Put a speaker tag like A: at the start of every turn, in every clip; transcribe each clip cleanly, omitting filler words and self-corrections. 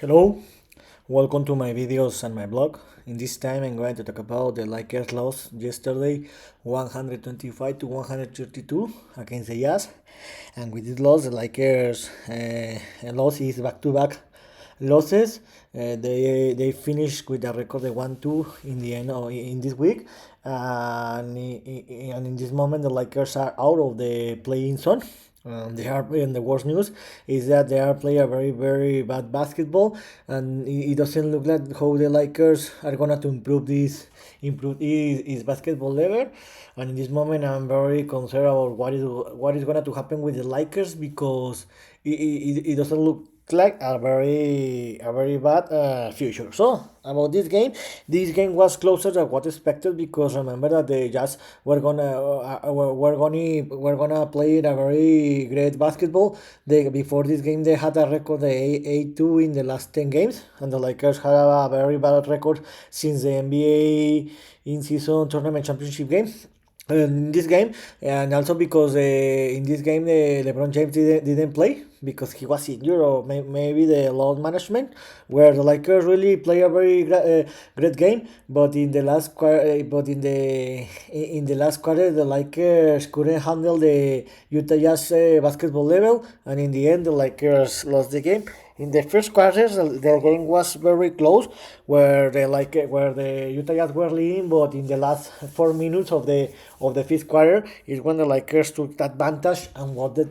A: Hello, welcome to my videos and my blog. In this time I'm going to talk about the Lakers loss yesterday 125 to 132 against the Jazz. And with this loss the Lakers loss is back-to-back losses. They finished with a record of 1-2 in the end of, in this week. And in this moment the Lakers are out of the playing zone. They are, and the worst news is that they are playing a very bad basketball, and it doesn't look like how the Lakers are gonna to improve his basketball level. And in this moment, I'm very concerned about what is gonna to happen with the Lakers, because it doesn't look like a very bad future. So about this game was closer than what expected, because remember that they just were gonna play a very great basketball. They before this game they had a record 8-2 in the last 10 games, and the Lakers had a very bad record since the NBA in season tournament championship game in this game. And also because in this game LeBron James didn't play because he was injured, or maybe the load management, where the Lakers really play a very great game. But in the last quarter, the Lakers couldn't handle the Utah Jazz basketball level, and in the end the Lakers lost the game. In the first quarters, the game was very close, where the Utah Jazz were leading, but in the last 4 minutes of the fifth quarter is when the Lakers took advantage and won the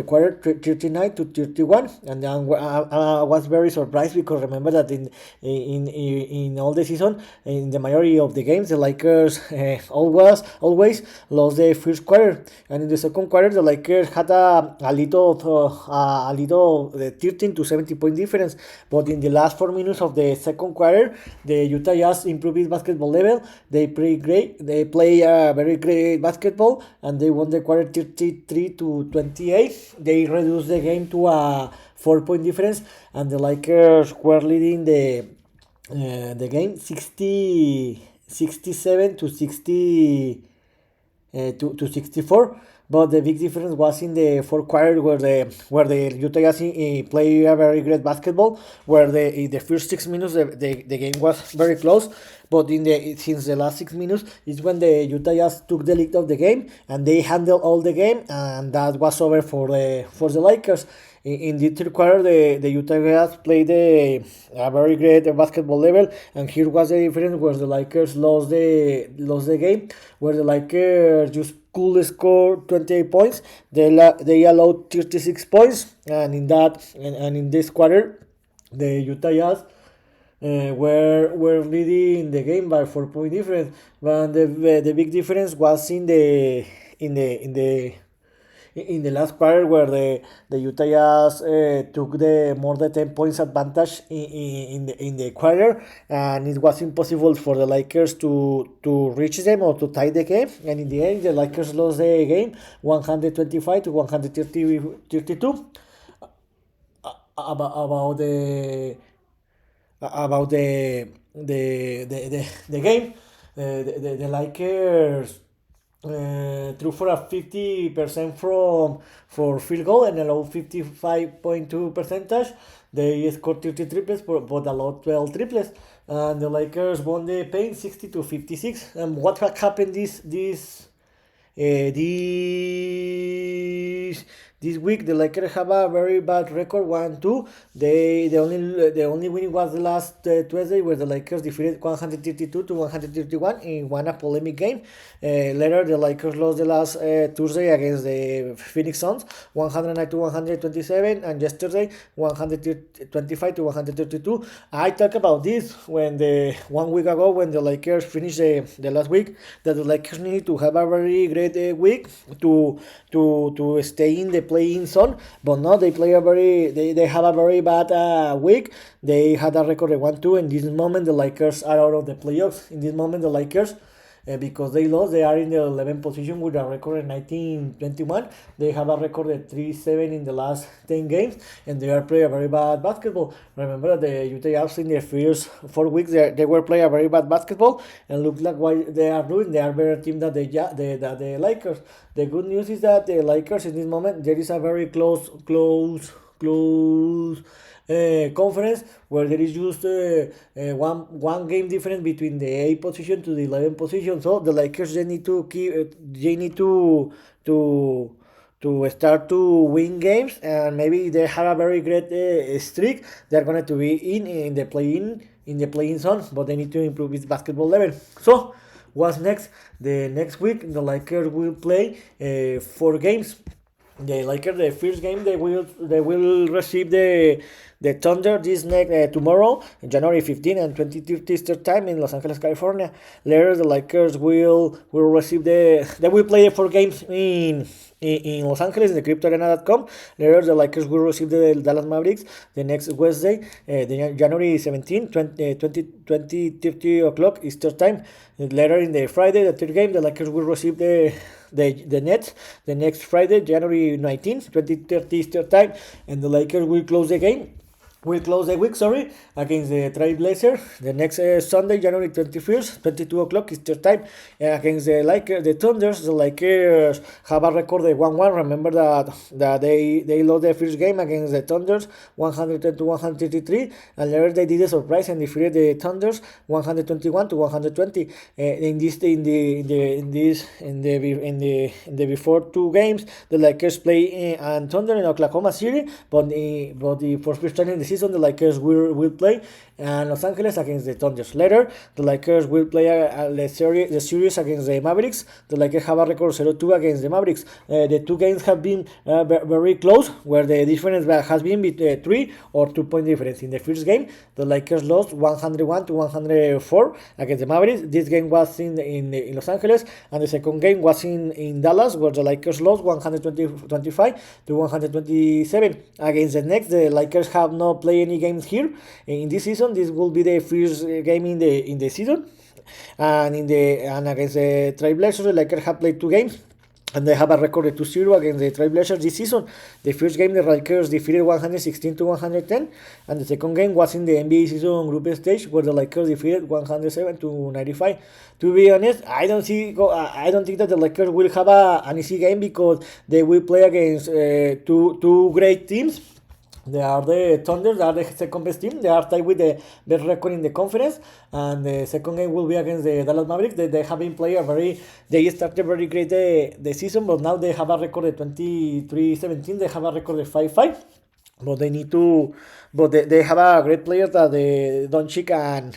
A: quarter 39 to 31. And then I was very surprised, because remember that in all the season, in the majority of the games, the Lakers always lost the first quarter, and in the second quarter the Lakers had a little 13 to 70 point difference. But in the last 4 minutes of the second quarter, the Utah Jazz improved its basketball level. They play a very great basketball, and they won the quarter 33 to 28. They reduced the game to a 4 point difference, and the Lakers were leading the game 67 to 64. But the big difference was in the fourth quarter, where the Utah Jazz play a very great basketball, where in the first 6 minutes the game was very close. But since the last 6 minutes is when the Utah Jazz took the lead of the game, and they handled all the game, and that was over for the Lakers. In the third quarter, the Utah Jazz played a very great basketball level, and here was the difference, where the Lakers lost the game, where the Lakers just could score 28 points. They allowed 36 points, and in this quarter, the Utah Jazz were leading the game by 4 point difference. But the big difference was in the in the in the last quarter, where the Utah Jazz took the more than 10 points advantage in the quarter, and it was impossible for the Lakers to reach them or to tie the game. And in the end, the Lakers lost the game 125 to 132. About the game, the Lakers threw for a 50% for field goal and allowed 55.2 percentage. They scored 30 triples, but allowed 12 triples, and the Lakers won the paint 60 to 56. And what had happened this week, the Lakers have a very bad record, 1-2. The only winning was the last Tuesday, where the Lakers defeated 132 to 131 in one a polemic game. Later, the Lakers lost the last Tuesday against the Phoenix Suns 109 to 127, and yesterday 125 to 132. I talked about this when the 1 week ago, when the Lakers finished the last week, that the Lakers need to have a very great week to stay in the playing zone. But no, they have a very bad week. They had a record of 1-2. In this moment, the Lakers are out of the playoffs. In this moment, the Lakers, because they lost, they are in the 11th position with a record of 19-21. They have a record of 3-7 in the last 10 games, and they are playing a very bad basketball. Remember that the Utah Jazz in the first 4 weeks they were playing a very bad basketball, and look like what they are doing. They are a better team than the Lakers. The good news is that the Lakers in this moment, there is a very close conference, where there is just one game difference between the 8 position to the 11 position. So the Lakers, they need to keep they need to to start to win games, and maybe they have a very great streak. They're going to be in the playing zone, but they need to improve its basketball level. So what's next? The next week the Lakers will play 4 games. The Lakers, the first game, they will receive the Thunder this next tomorrow, January 15 and 20:30 Eastern time in Los Angeles, California. Later, the Lakers will receive they will play the 4 games in Los Angeles in the CryptoArena.com. Later, the Lakers will receive the Dallas Mavericks the next Wednesday, the January 17, 30 o'clock Eastern time. Later in the Friday, the third game, the Lakers will receive the Nets the next Friday, January 19th, 20:30 Eastern time, and the Lakers will close the game. Will close the week, against the Trailblazers the next Sunday, January 21st, 22 o'clock Eastern time, against the Thunders. The Lakers have a record of 1-1. Remember that they lost their first game against the Thunders 110 to 133, and later they did a surprise and defeated the Thunders 121 to 120. In the before 2 games, the Lakers play and Thunder in Oklahoma City, but for first time in the season, the Lakers will play and Los Angeles against the Thunders. Later, the Lakers will play the series against the Mavericks. The Lakers have a record 0-2 against the Mavericks. The 2 games have been very close, where the difference has been between 3 or 2 point difference. In the first game, the Lakers lost 101 to 104 against the Mavericks. This game was in Los Angeles, and the second game was in Dallas, where the Lakers lost 125 to 127 against the Nets. The Lakers have not played any games here in this season. This will be the first game in the season, and against the Trailblazers, the Lakers have played 2 games, and they have a record of 2-0 against the Trailblazers this season. The first game, the Lakers defeated 116 to 110, and the second game was in the NBA season group stage, where the Lakers defeated 107 to 95. To be honest, I don't think that the Lakers will have an easy game, because they will play against two great teams. They are the Thunder. They are the second best team. They are tied with the best record in the conference. And the second game will be against the Dallas Mavericks. They have been playing they started very great the season, but now they have a record of 23-17. They have a record of 5-5. But they have a great player that the Doncic and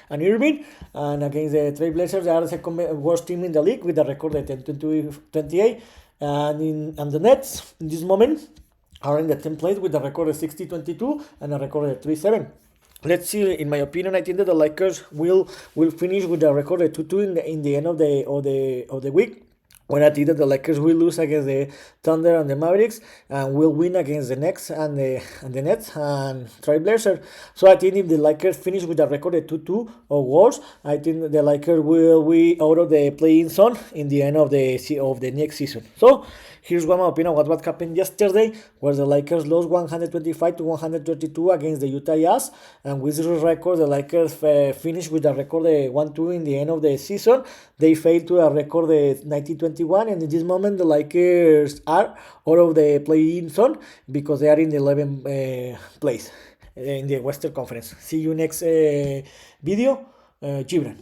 A: Irving. And against the Trailblazers, they are the second worst team in the league with a record of 10-28. And the Nets, in this moment, are in the 10th place with a record of 60-22 and a record of 3-7. Let's see. In my opinion, I think that the Lakers will finish with a record of 2-2 in the end of the week. When I think that the Lakers will lose against the Thunder and the Mavericks, and will win against the Nets and the Nets and Trailblazers. So I think if the Lakers finish with a record of 2-2 or worse, I think the Lakers will be out of the playing zone in the end of the next season. So here's one opinion of what happened yesterday, where the Lakers lost 125 to 132 against the Utah Jazz, and with this record, the Lakers finished with a record of 1-2 in the end of the season. They failed to a record of 90-21, and in this moment, the Lakers are out of the play-in zone because they are in the 11th place in the Western Conference. See you next video, Gibran.